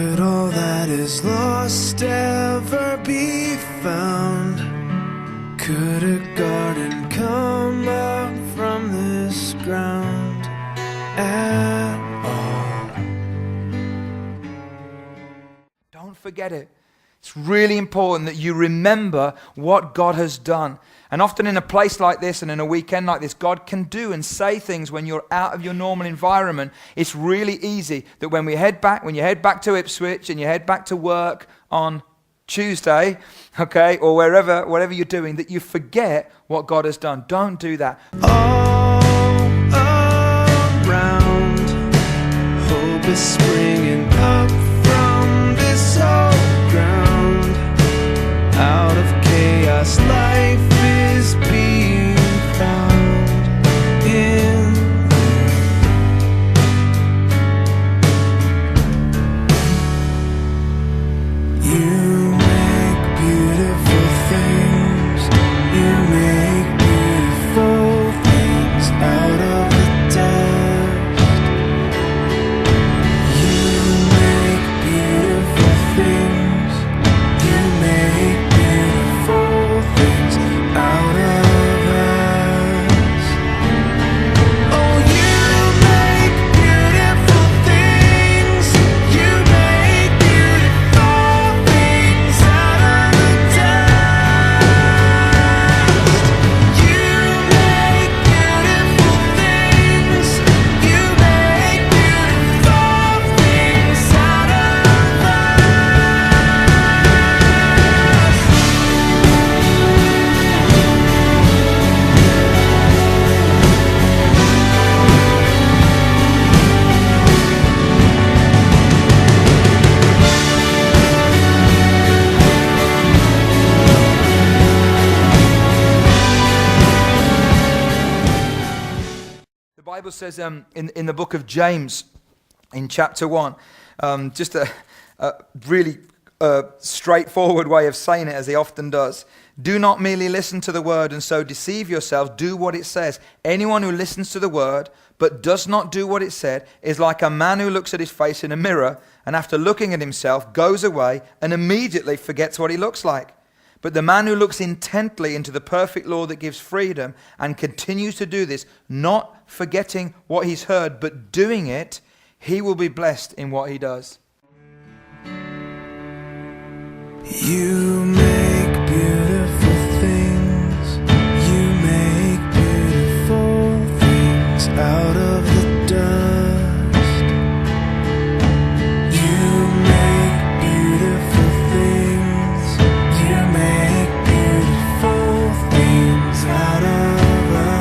Could all that is lost ever be found? Could a garden come up from this ground at all? Don't forget it. It's really important that you remember what God has done. And often in a place like this and in a weekend like this, God can do and say things when you're out of your normal environment. It's really easy that when you head back to Ipswich and you head back to work on Tuesday, okay, or whatever you're doing, that you forget what God has done. Don't do that. All around, hope is springing up from this old ground. Out of chaos, life is being found in you. You make beautiful things. You make beautiful things out of the dust. You make beautiful things. You make beautiful things out of us. Oh, you make beautiful things. You make beautiful things out of the dust. You make beautiful things. You make beautiful things out of The Bible says in the book of James, in chapter 1, just a really straightforward way of saying it, as he often does. Do not merely listen to the word and so deceive yourselves. Do what it says. Anyone who listens to the word but does not do what it said is like a man who looks at his face in a mirror and after looking at himself goes away and immediately forgets what he looks like. But the man who looks intently into the perfect law that gives freedom and continues to do this, not forgetting what he's heard, but doing it, he will be blessed in what he does. You make beautiful things. You make beautiful things out of the dust. You make beautiful things. You make beautiful things out of us.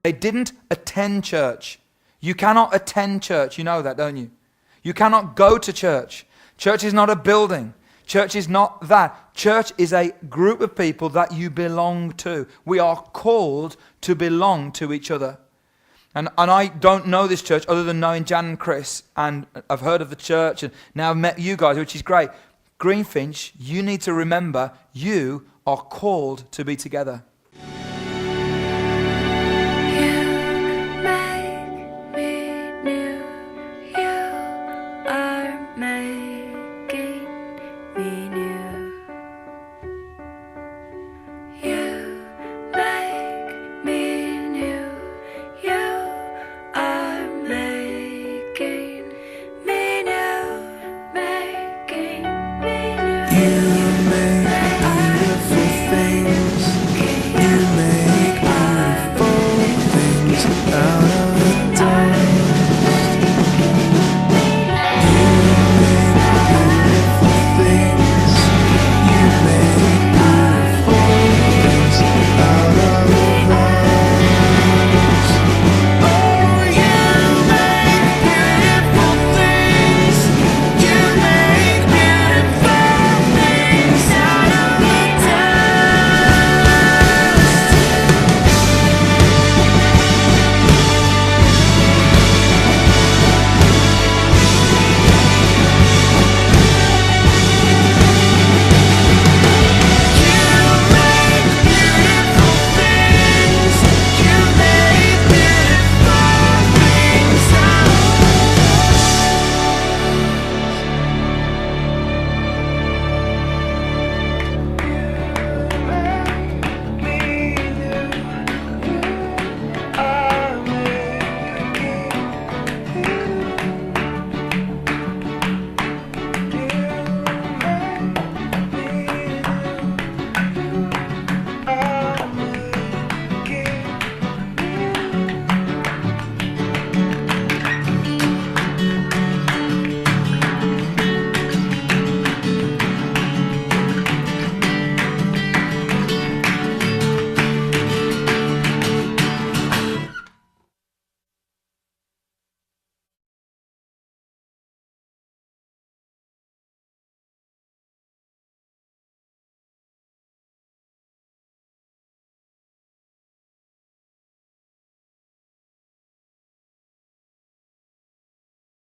They didn't attend church. You cannot attend church. You know that, don't you? You cannot go to church. Church is not a building. Church is not that. Church is a group of people that you belong to. We are called to belong to each other. And I don't know this church other than knowing Jan and Chris. And I've heard of the church and now I've met you guys, which is great. Greenfinch, you need to remember you are called to be together.